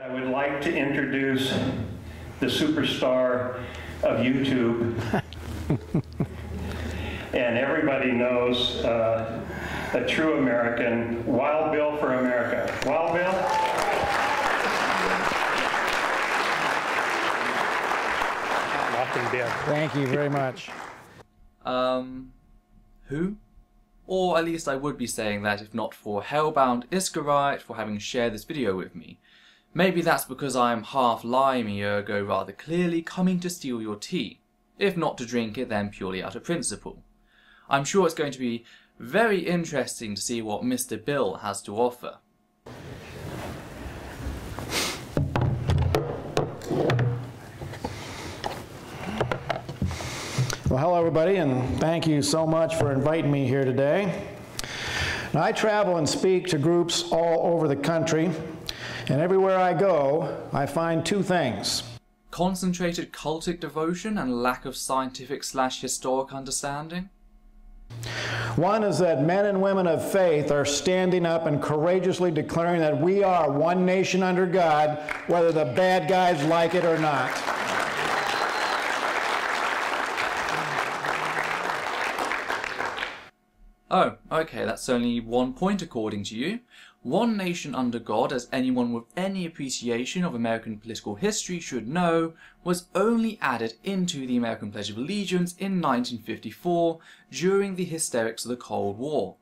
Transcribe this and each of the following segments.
I would like to introduce the superstar of YouTube. And everybody knows a true American, Wild Bill for America. Wild Bill? Thank you very much. Who? Or at least I would be saying that if not for Hellbound Iscarite for having shared this video with me. Maybe that's because I am half limey, ergo rather clearly coming to steal your tea. If not to drink it, then purely out of principle. I'm sure it's going to be very interesting to see what Mr. Bill has to offer. Well, hello everybody, and thank you so much for inviting me here today. Now, I travel and speak to groups all over the country, and everywhere I go, I find two things. Concentrated cultic devotion and lack of scientific/historic understanding. One is that men and women of faith are standing up and courageously declaring that we are one nation under God, whether the bad guys like it or not. Oh, okay, that's only one point according to you. One nation under God, as anyone with any appreciation of American political history should know, was only added into the American Pledge of Allegiance in 1954 during the hysterics of the Cold War.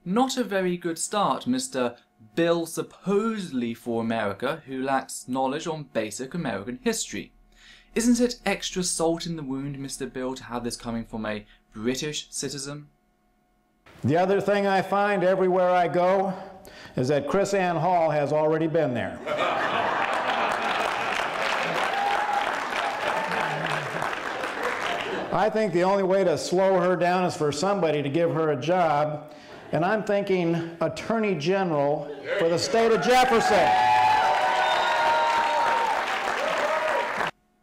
Not a very good start, Mr. Bill supposedly for America, who lacks knowledge on basic American history. Isn't it extra salt in the wound, Mr. Bill, to have this coming from a British citizen? The other thing I find everywhere I go is that Chris Ann Hall has already been there. I think the only way to slow her down is for somebody to give her a job, and I'm thinking Attorney General for the state of Jefferson.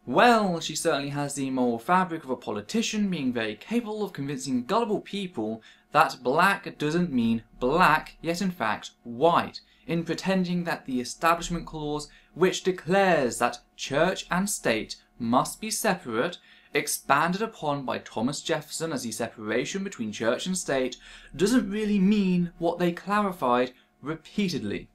Well, she certainly has the moral fabric of a politician, being very capable of convincing gullible people that black doesn't mean black, yet in fact white, in pretending that the Establishment Clause, which declares that church and state must be separate, expanded upon by Thomas Jefferson as the separation between church and state, doesn't really mean what they clarified repeatedly.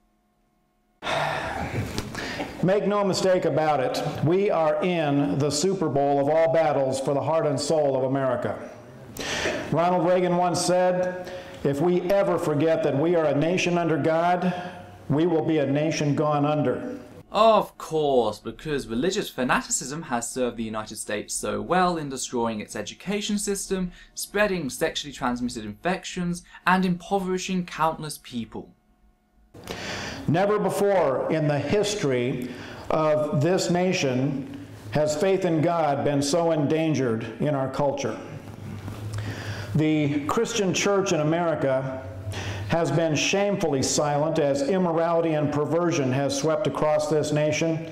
Make no mistake about it, we are in the Super Bowl of all battles for the heart and soul of America. Ronald Reagan once said, if we ever forget that we are a nation under God, we will be a nation gone under. Of course, because religious fanaticism has served the United States so well in destroying its education system, spreading sexually transmitted infections, and impoverishing countless people. Never before in the history of this nation has faith in God been so endangered in our culture. The Christian church in America has been shamefully silent as immorality and perversion has swept across this nation,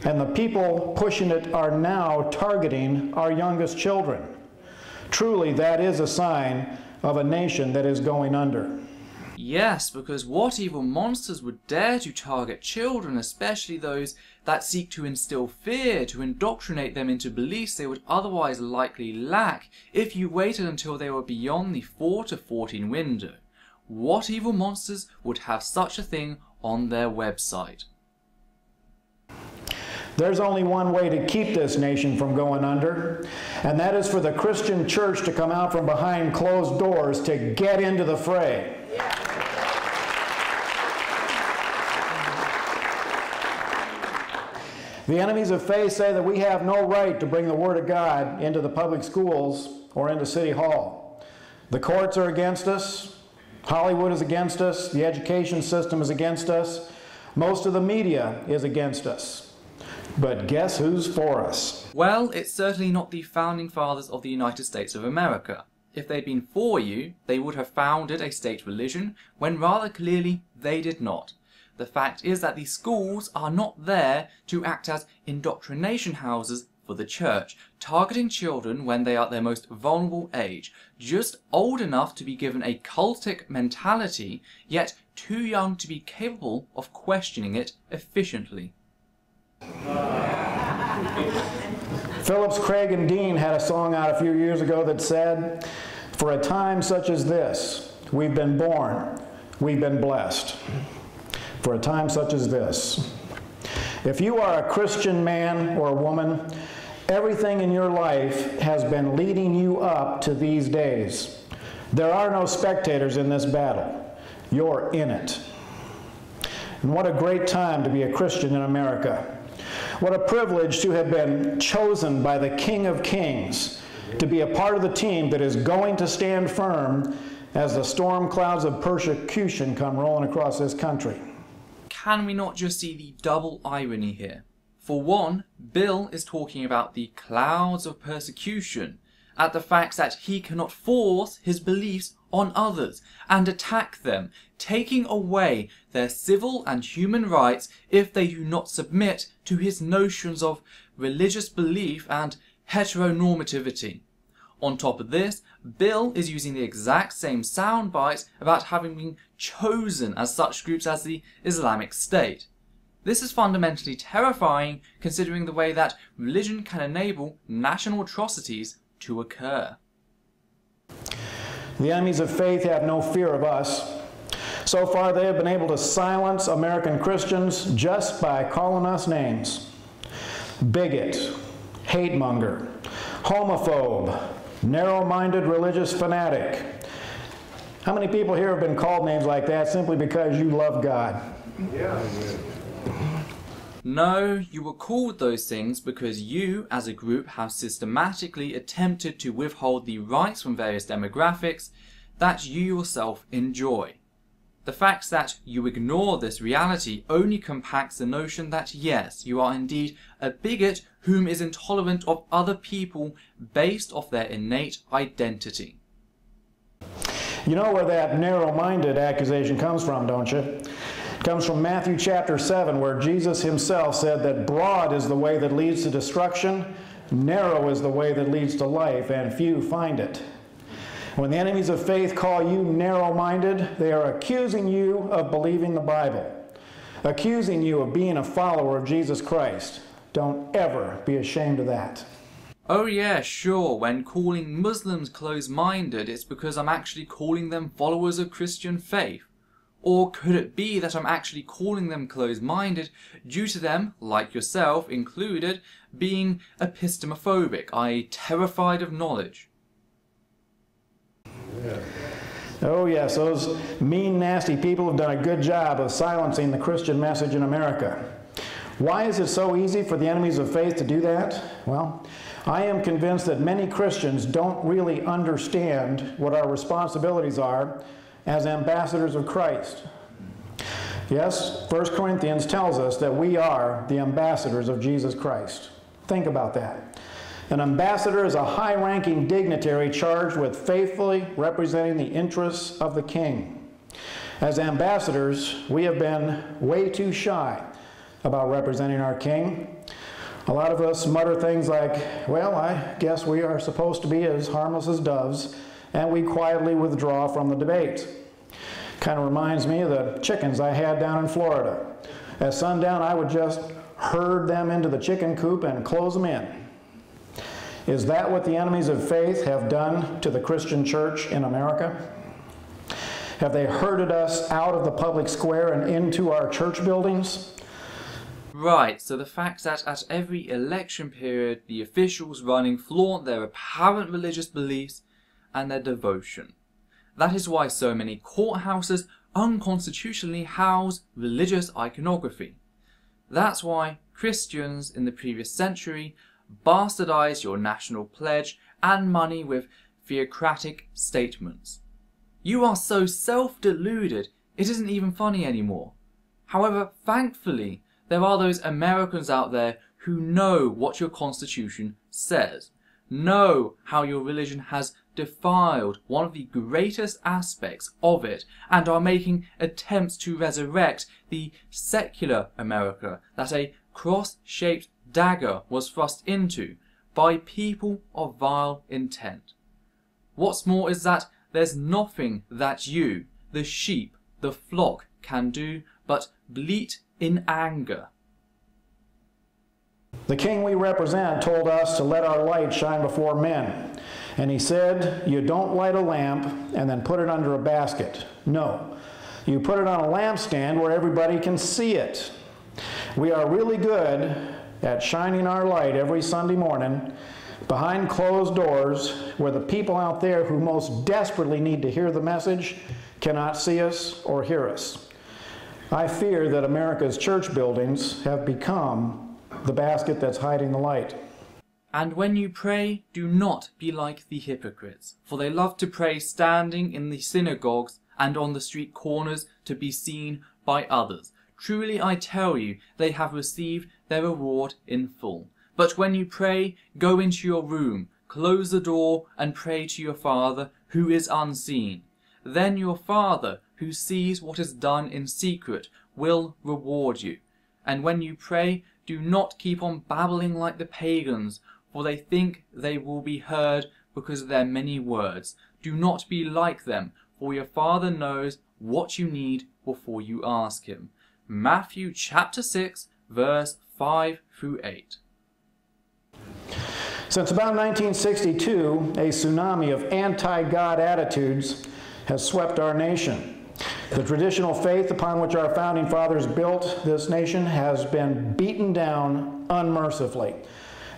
and the people pushing it are now targeting our youngest children. Truly, that is a sign of a nation that is going under. Yes, because what evil monsters would dare to target children, especially those that seek to instill fear, to indoctrinate them into beliefs they would otherwise likely lack if you waited until they were beyond the 4 to 14 window? What evil monsters would have such a thing on their website? There's only one way to keep this nation from going under, and that is for the Christian church to come out from behind closed doors to get into the fray. The enemies of faith say that we have no right to bring the Word of God into the public schools or into City Hall. The courts are against us. Hollywood is against us. The education system is against us. Most of the media is against us. But guess who's for us? Well, it's certainly not the founding fathers of the United States of America. If they'd been for you, they would have founded a state religion, when rather clearly they did not. The fact is that the schools are not there to act as indoctrination houses for the church, targeting children when they are at their most vulnerable age, just old enough to be given a cultic mentality, yet too young to be capable of questioning it efficiently. Phillips, Craig, and Dean had a song out a few years ago that said, "For a time such as this, we've been born, we've been blessed." For a time such as this. If you are a Christian man or woman, everything in your life has been leading you up to these days. There are no spectators in this battle. You're in it. And what a great time to be a Christian in America. What a privilege to have been chosen by the King of Kings to be a part of the team that is going to stand firm as the storm clouds of persecution come rolling across this country. Can we not just see the double irony here? For one, Bill is talking about the clouds of persecution, at the fact that he cannot force his beliefs on others and attack them, taking away their civil and human rights if they do not submit to his notions of religious belief and heteronormativity. On top of this, Bill is using the exact same sound bites about having been chosen as such groups as the Islamic State. This is fundamentally terrifying considering the way that religion can enable national atrocities to occur. The enemies of faith have no fear of us. So far they have been able to silence American Christians just by calling us names. Bigot, hate-monger, homophobe, narrow-minded religious fanatic. How many people here have been called names like that simply because you love God? Yeah. No, you were called those things because you, as a group, have systematically attempted to withhold the rights from various demographics that you yourself enjoy. The fact that you ignore this reality only compacts the notion that yes, you are indeed a bigot whom is intolerant of other people based off their innate identity. You know where that narrow-minded accusation comes from, don't you? It comes from Matthew chapter 7, where Jesus himself said that broad is the way that leads to destruction, narrow is the way that leads to life, and few find it. When the enemies of faith call you narrow-minded, they are accusing you of believing the Bible, accusing you of being a follower of Jesus Christ. Don't ever be ashamed of that. Oh yeah, sure, when calling Muslims close-minded, it's because I'm actually calling them followers of Christian faith. Or could it be that I'm actually calling them close-minded due to them, like yourself included, being epistemophobic, i.e. terrified of knowledge? Yeah. Oh yes, those mean, nasty people have done a good job of silencing the Christian message in America. Why is it so easy for the enemies of faith to do that? Well, I am convinced that many Christians don't really understand what our responsibilities are as ambassadors of Christ. Yes, 1 Corinthians tells us that we are the ambassadors of Jesus Christ. Think about that. An ambassador is a high-ranking dignitary charged with faithfully representing the interests of the king. As ambassadors, we have been way too shy about representing our king. A lot of us mutter things like, well, I guess we are supposed to be as harmless as doves, and we quietly withdraw from the debate. Kind of reminds me of the chickens I had down in Florida. At sundown, I would just herd them into the chicken coop and close them in. Is that what the enemies of faith have done to the Christian church in America? Have they herded us out of the public square and into our church buildings? Right, so the fact that at every election period the officials running flaunt their apparent religious beliefs and their devotion. That is why so many courthouses unconstitutionally house religious iconography. That's why Christians in the previous century bastardized your national pledge and money with theocratic statements. You are so self-deluded, it isn't even funny anymore. However, thankfully, there are those Americans out there who know what your Constitution says, know how your religion has defiled one of the greatest aspects of it, and are making attempts to resurrect the secular America that a cross-shaped dagger was thrust into by people of vile intent. What's more is that there's nothing that you, the sheep, the flock, can do but bleat in anger. The king we represent told us to let our light shine before men. And he said, you don't light a lamp and then put it under a basket. No, you put it on a lampstand where everybody can see it. We are really good at shining our light every Sunday morning behind closed doors where the people out there who most desperately need to hear the message cannot see us or hear us. I fear that America's church buildings have become the basket that's hiding the light. And when you pray, do not be like the hypocrites, for they love to pray standing in the synagogues and on the street corners to be seen by others. Truly I tell you, they have received their reward in full. But when you pray, go into your room, close the door, and pray to your Father who is unseen. Then your Father, who sees what is done in secret, will reward you. And when you pray, do not keep on babbling like the pagans, for they think they will be heard because of their many words. Do not be like them, for your Father knows what you need before you ask him. Matthew chapter 6, verse 5 through 8. Since about 1962, a tsunami of anti-God attitudes has swept our nation. The traditional faith upon which our founding fathers built this nation has been beaten down unmercifully,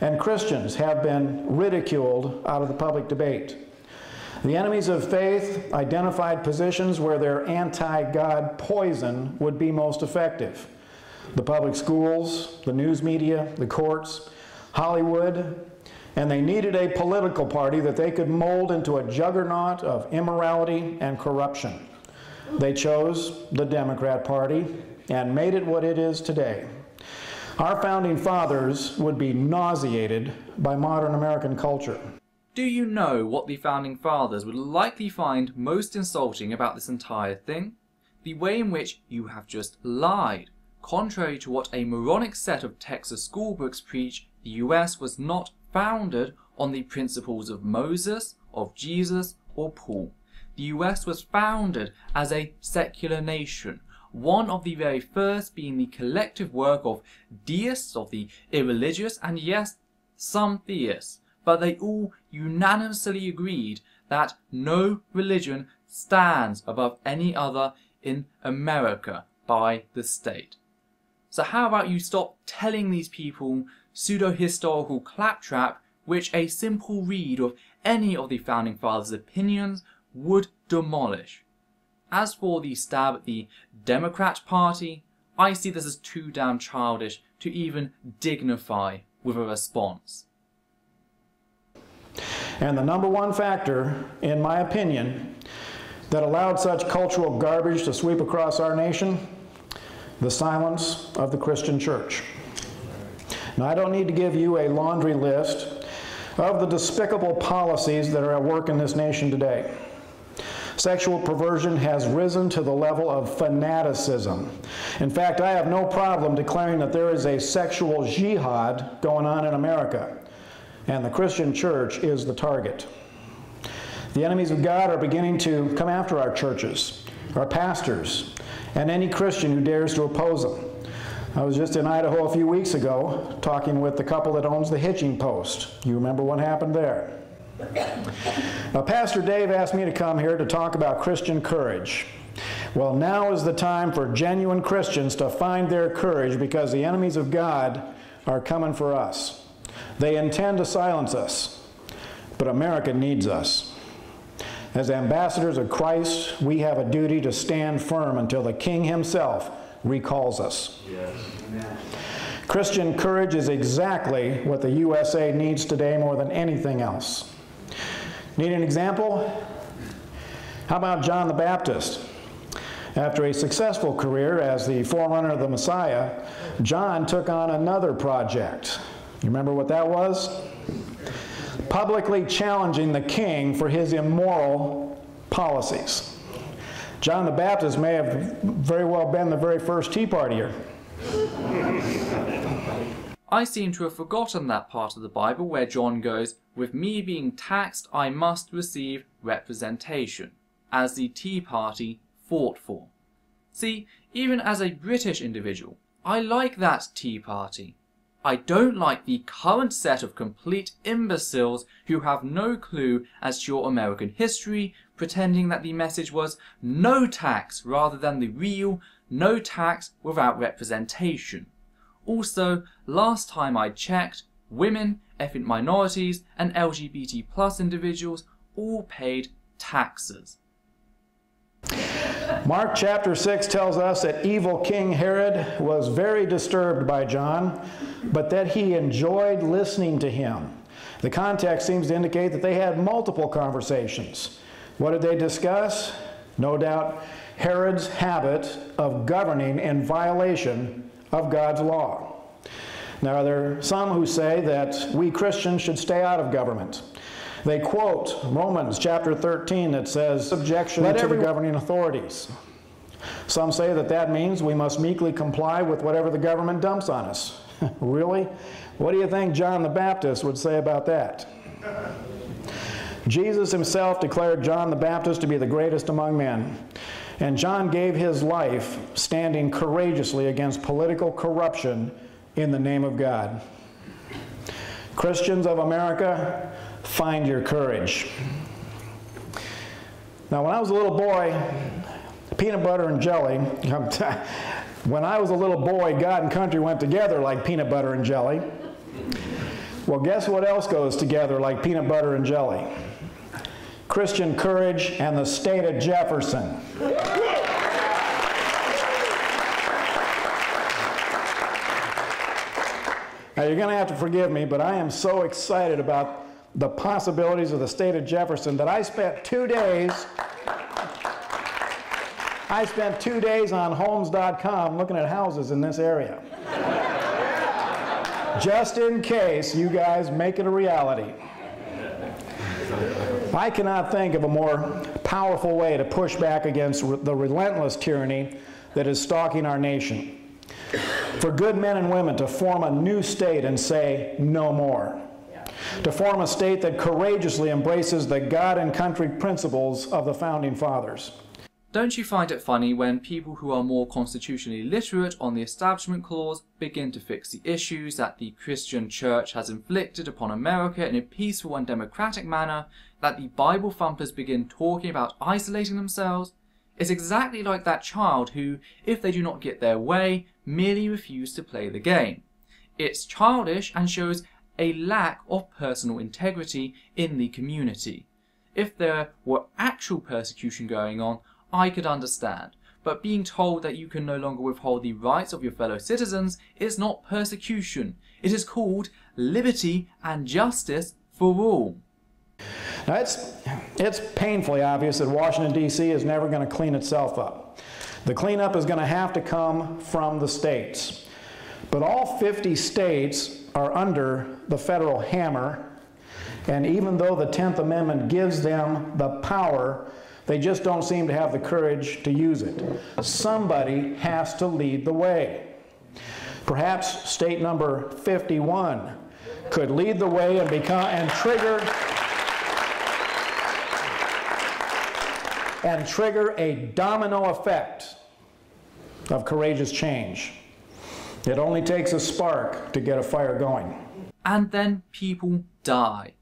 and Christians have been ridiculed out of the public debate. The enemies of faith identified positions where their anti-God poison would be most effective. The public schools, the news media, the courts, Hollywood, and they needed a political party that they could mold into a juggernaut of immorality and corruption. They chose the Democrat Party and made it what it is today. Our founding fathers would be nauseated by modern American culture. Do you know what the Founding Fathers would likely find most insulting about this entire thing? The way in which you have just lied. Contrary to what a moronic set of Texas schoolbooks preach, the US was not founded on the principles of Moses, of Jesus, or Paul. The US was founded as a secular nation, one of the very first being the collective work of deists, of the irreligious, and yes, some theists. But they all unanimously agreed that no religion stands above any other in America by the state. So how about you stop telling these people pseudo-historical claptrap which a simple read of any of the Founding Fathers' opinions would demolish? As for the stab at the Democrat Party, I see this as too damn childish to even dignify with a response. And the number one factor, in my opinion, that allowed such cultural garbage to sweep across our nation, the silence of the Christian church. Now, I don't need to give you a laundry list of the despicable policies that are at work in this nation today. Sexual perversion has risen to the level of fanaticism. In fact, I have no problem declaring that there is a sexual jihad going on in America, and the Christian church is the target. The enemies of God are beginning to come after our churches, our pastors, and any Christian who dares to oppose them. I was just in Idaho a few weeks ago talking with the couple that owns the Hitching Post. You remember what happened there? Now, Pastor Dave asked me to come here to talk about Christian courage. Well, now is the time for genuine Christians to find their courage, because the enemies of God are coming for us. They intend to silence us, but America needs us. As ambassadors of Christ, we have a duty to stand firm until the King himself recalls us. Yes. Amen. Christian courage is exactly what the USA needs today more than anything else. Need an example? How about John the Baptist? After a successful career as the forerunner of the Messiah, John took on another project. You remember what that was? Publicly challenging the king for his immoral policies. John the Baptist may have very well been the very first Tea Partier. I seem to have forgotten that part of the Bible where John goes, "With me being taxed, I must receive representation," as the Tea Party fought for. See, even as a British individual, I like that Tea Party. I don't like the current set of complete imbeciles who have no clue as to your American history, pretending that the message was no tax rather than the real no tax without representation. Also, last time I checked, women, ethnic minorities, and LGBT+ individuals all paid taxes. Mark chapter 6 tells us that evil King Herod was very disturbed by John, but that he enjoyed listening to him. The context seems to indicate that they had multiple conversations. What did they discuss? No doubt Herod's habit of governing in violation of God's law. Now, there are some who say that we Christians should stay out of government. They quote Romans chapter 13 that says, subjection to the governing authorities. Some say that that means we must meekly comply with whatever the government dumps on us. Really? What do you think John the Baptist would say about that? Jesus himself declared John the Baptist to be the greatest among men. And John gave his life standing courageously against political corruption in the name of God. Christians of America, find your courage. Now, when I was a little boy, peanut butter and jelly, when I was a little boy, God and country went together like peanut butter and jelly. Well, guess what else goes together like peanut butter and jelly? Christian courage and the state of Jefferson. Now, you're going to have to forgive me, but I am so excited about the possibilities of the state of Jefferson that I spent 2 days on Homes.com looking at houses in this area. Just in case you guys make it a reality. I cannot think of a more powerful way to push back against the relentless tyranny that is stalking our nation. For good men and women to form a new state and say, no more. To form a state that courageously embraces the God and country principles of the Founding Fathers. Don't you find it funny when people who are more constitutionally literate on the Establishment Clause begin to fix the issues that the Christian Church has inflicted upon America in a peaceful and democratic manner, that the Bible thumpers begin talking about isolating themselves? It's exactly like that child who, if they do not get their way, merely refuse to play the game. It's childish and shows a lack of personal integrity in the community. If there were actual persecution going on, I could understand, but being told that you can no longer withhold the rights of your fellow citizens is not persecution. It is called liberty and justice for all. Now, it's painfully obvious that Washington, D.C. is never going to clean itself up. The cleanup is going to have to come from the states. But all 50 states are under the federal hammer, and even though the 10th Amendment gives them the power, they just don't seem to have the courage to use it. Somebody has to lead the way. Perhaps state number 51 could lead the way and trigger a domino effect of courageous change. It only takes a spark to get a fire going. And then people die.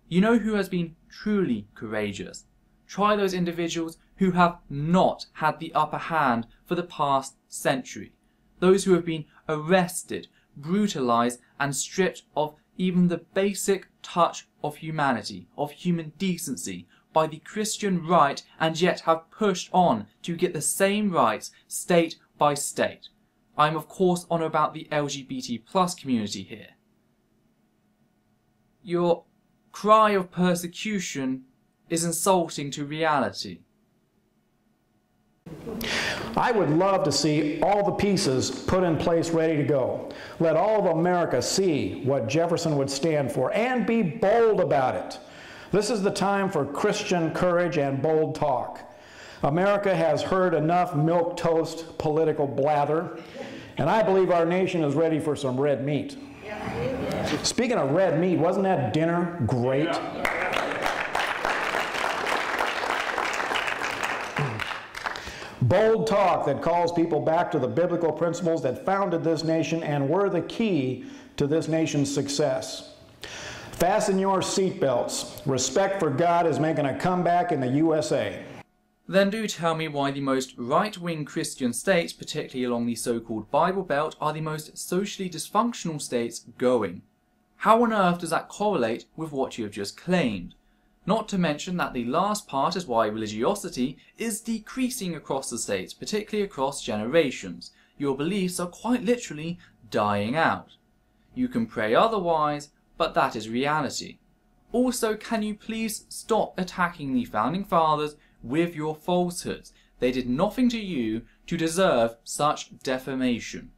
You know who has been truly courageous? Try those individuals who have not had the upper hand for the past century. Those who have been arrested, brutalized, and stripped of even the basic touch of humanity, of human decency, by the Christian right, and yet have pushed on to get the same rights state by state. I'm of course on about the LGBT+ community here. Your cry of persecution is insulting to reality. I would love to see all the pieces put in place ready to go. Let all of America see what Jefferson would stand for and be bold about it. This is the time for Christian courage and bold talk. America has heard enough milquetoast political blather, and I believe our nation is ready for some red meat. Speaking of red meat, wasn't that dinner great? Bold talk that calls people back to the biblical principles that founded this nation and were the key to this nation's success. Fasten your seatbelts. Respect for God is making a comeback in the USA. Then do tell me why the most right-wing Christian states, particularly along the so-called Bible Belt, are the most socially dysfunctional states going. How on earth does that correlate with what you have just claimed? Not to mention that the last part is why religiosity is decreasing across the states, particularly across generations. Your beliefs are quite literally dying out. You can pray otherwise, but that is reality. Also, can you please stop attacking the Founding Fathers with your falsehoods? They did nothing to you to deserve such defamation.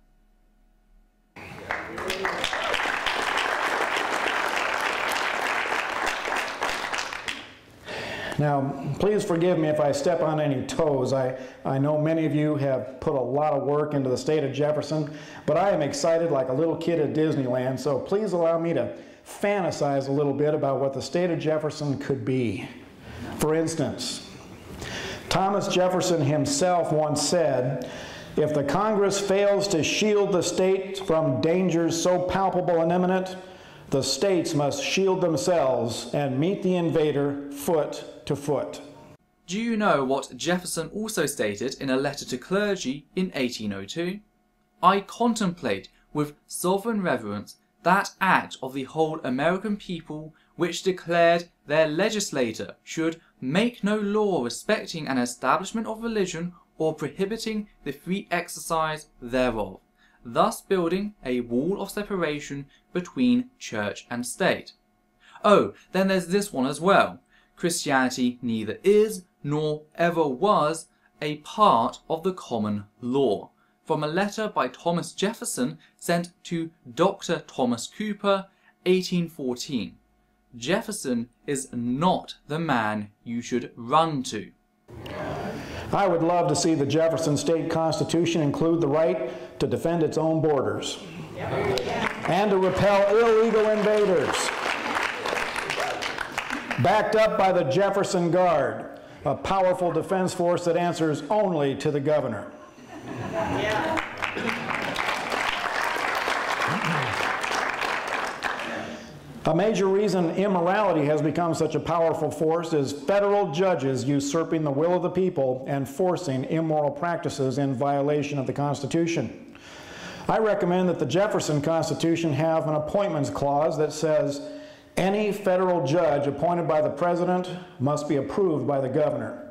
Now, please forgive me if I step on any toes. I know many of you have put a lot of work into the state of Jefferson, but I am excited like a little kid at Disneyland, so please allow me to fantasize a little bit about what the state of Jefferson could be. For instance, Thomas Jefferson himself once said, "If the Congress fails to shield the state from dangers so palpable and imminent, the states must shield themselves and meet the invader foot to foot." Do you know what Jefferson also stated in a letter to clergy in 1802? "I contemplate with sovereign reverence that act of the whole American people which declared their legislator should make no law respecting an establishment of religion or prohibiting the free exercise thereof, thus building a wall of separation between church and state." Oh, then there's this one as well. Christianity neither is nor ever was a part of the common law. From a letter by Thomas Jefferson sent to Dr. Thomas Cooper, 1814. Jefferson is not the man you should run to. I would love to see the Jefferson State Constitution include the right to defend its own borders and to repel illegal invaders, backed up by the Jefferson Guard, a powerful defense force that answers only to the governor. A major reason immorality has become such a powerful force is federal judges usurping the will of the people and forcing immoral practices in violation of the Constitution. I recommend that the Jefferson Constitution have an appointments clause that says any federal judge appointed by the president must be approved by the governor.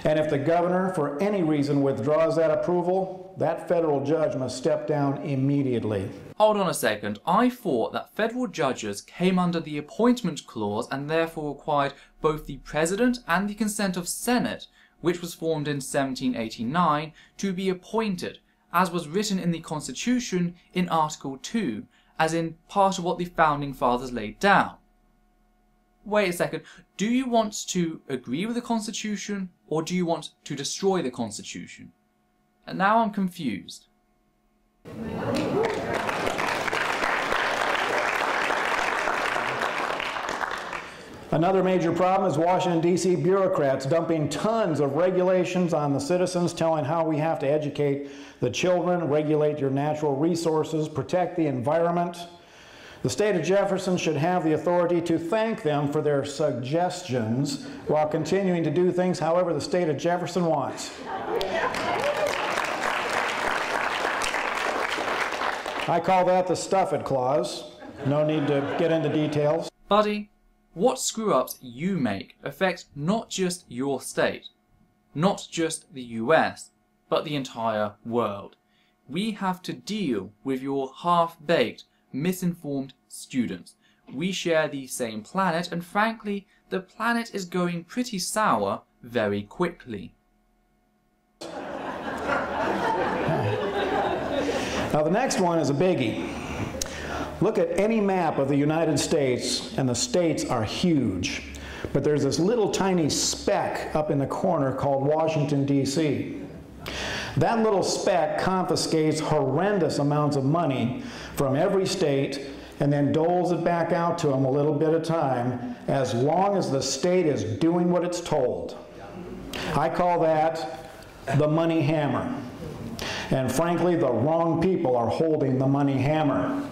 And if the governor, for any reason, withdraws that approval, that federal judge must step down immediately. Hold on a second. I thought that federal judges came under the appointment clause and therefore required both the president and the consent of Senate, which was formed in 1789, to be appointed, as was written in the Constitution in Article 2, as in part of what the Founding Fathers laid down. Wait a second. Do you want to agree with the Constitution, or do you want to destroy the Constitution? And now I'm confused. Another major problem is Washington, D.C. bureaucrats dumping tons of regulations on the citizens, telling how we have to educate the children, regulate your natural resources, protect the environment. The state of Jefferson should have the authority to thank them for their suggestions while continuing to do things however the state of Jefferson wants. I call that the stuff it clause. No need to get into details. Buddy, what screw-ups you make affect not just your state, not just the US, but the entire world. We have to deal with your half-baked, misinformed students. We share the same planet, and frankly, the planet is going pretty sour very quickly. Now the next one is a biggie. Look at any map of the United States, and the states are huge. But there's this little tiny speck up in the corner called Washington, D.C. That little speck confiscates horrendous amounts of money from every state and then doles it back out to them a little bit at a time, as long as the state is doing what it's told. I call that the money hammer. And frankly, the wrong people are holding the money hammer.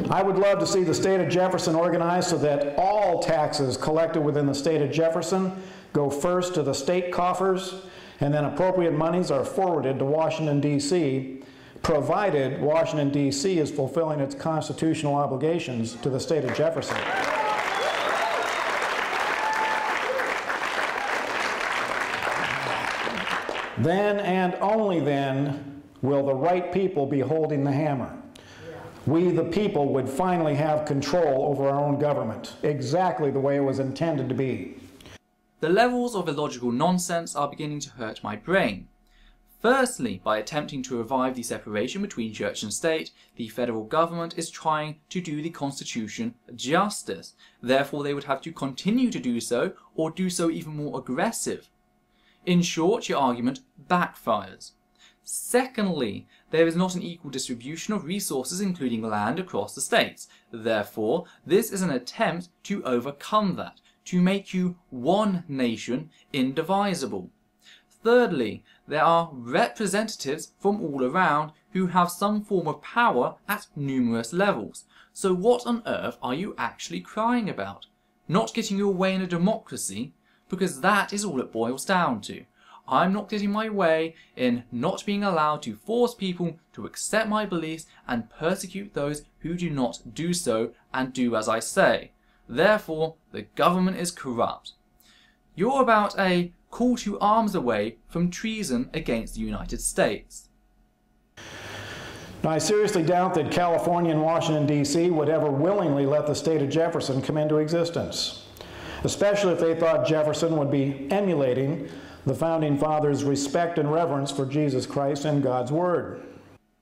I would love to see the state of Jefferson organized so that all taxes collected within the state of Jefferson go first to the state coffers, and then appropriate monies are forwarded to Washington, D.C., provided Washington, D.C. is fulfilling its constitutional obligations to the state of Jefferson. Then and only then will the right people be holding the hammer. We, the people, would finally have control over our own government, exactly the way it was intended to be. The levels of illogical nonsense are beginning to hurt my brain. Firstly, by attempting to revive the separation between church and state, the federal government is trying to do the Constitution justice. Therefore, they would have to continue to do so, or do so even more aggressive. In short, your argument backfires. Secondly, there is not an equal distribution of resources, including land, across the states. Therefore, this is an attempt to overcome that, to make you one nation, indivisible. Thirdly, there are representatives from all around who have some form of power at numerous levels. So what on earth are you actually crying about? Not getting your way in a democracy? Because that is all it boils down to. I'm not getting my way in not being allowed to force people to accept my beliefs and persecute those who do not do so and do as I say. Therefore, the government is corrupt. You're about a call to arms away from treason against the United States. Now, I seriously doubt that California and Washington, D.C. would ever willingly let the state of Jefferson come into existence, especially if they thought Jefferson would be emulating the Founding Fathers' respect and reverence for Jesus Christ and God's Word.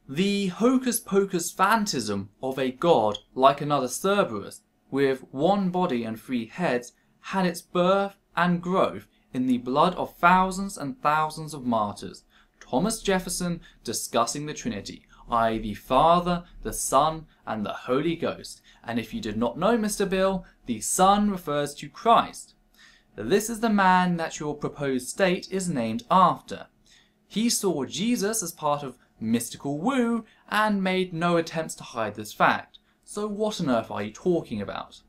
The hocus-pocus phantasm of a god like another Cerberus, with one body and three heads, had its birth and growth in the blood of thousands and thousands of martyrs. Thomas Jefferson discussing the Trinity, i.e. the Father, the Son, and the Holy Ghost. And if you did not know, Mr. Bill, the Son refers to Christ. This is the man that your proposed state is named after. He saw Jesus as part of mystical woo and made no attempts to hide this fact. So what on earth are you talking about?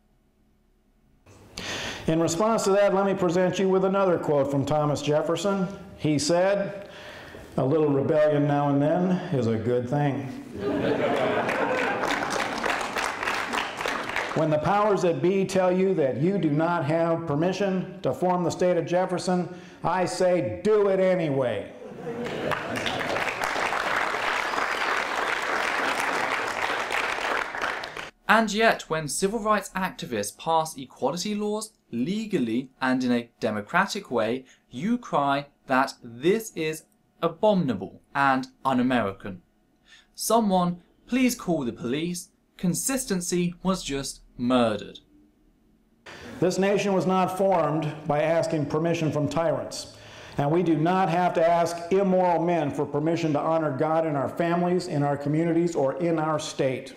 In response to that, let me present you with another quote from Thomas Jefferson. He said, "A little rebellion now and then is a good thing." When the powers that be tell you that you do not have permission to form the state of Jefferson, I say do it anyway. And yet, when civil rights activists pass equality laws legally and in a democratic way, you cry that this is abominable and un-American. Someone, please call the police. Consistency was just murdered. This nation was not formed by asking permission from tyrants, and we do not have to ask immoral men for permission to honor God in our families, in our communities, or in our state.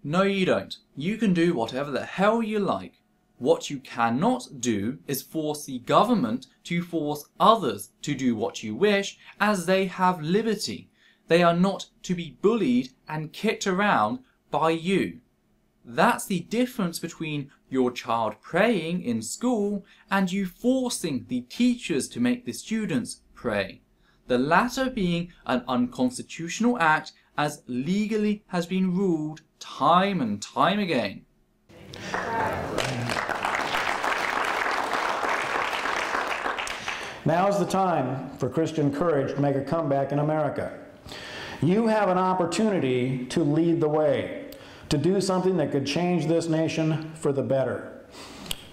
No, you don't. You can do whatever the hell you like. What you cannot do is force the government to force others to do what you wish, as they have liberty. They are not to be bullied and kicked around by you. That's the difference between your child praying in school and you forcing the teachers to make the students pray. The latter being an unconstitutional act, as legally has been ruled time and time again. Now is the time for Christian courage to make a comeback in America. You have an opportunity to lead the way, to do something that could change this nation for the better.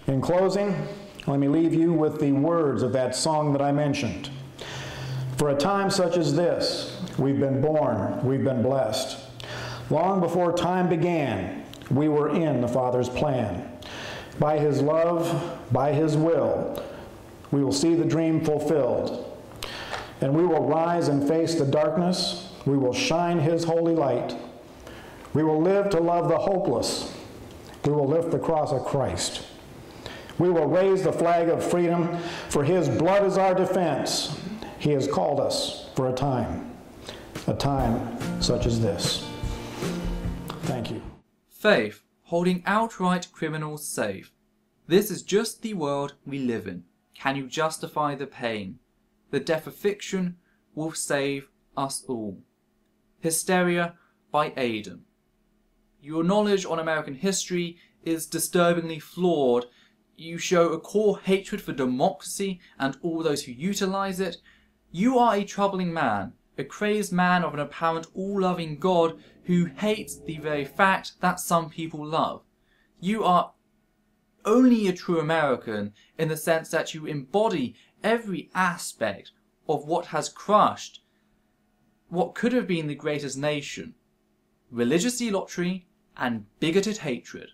In closing, let me leave you with the words of that song that I mentioned. For a time such as this, we've been born, we've been blessed. Long before time began, we were in the Father's plan. By His love, by His will, we will see the dream fulfilled. And we will rise and face the darkness. We will shine His holy light. We will live to love the hopeless. We will lift the cross of Christ. We will raise the flag of freedom, for His blood is our defense. He has called us for a time such as this. Thank you. Faith, holding outright criminals safe. This is just the world we live in. Can you justify the pain? The death of fiction will save us all. Hysteria by Aidan. Your knowledge on American history is disturbingly flawed. You show a core hatred for democracy and all those who utilize it. You are a troubling man, a crazed man of an apparent all-loving God who hates the very fact that some people love. You are only a true American in the sense that you embody every aspect of what has crushed what could have been the greatest nation: religious zealotry and bigoted hatred.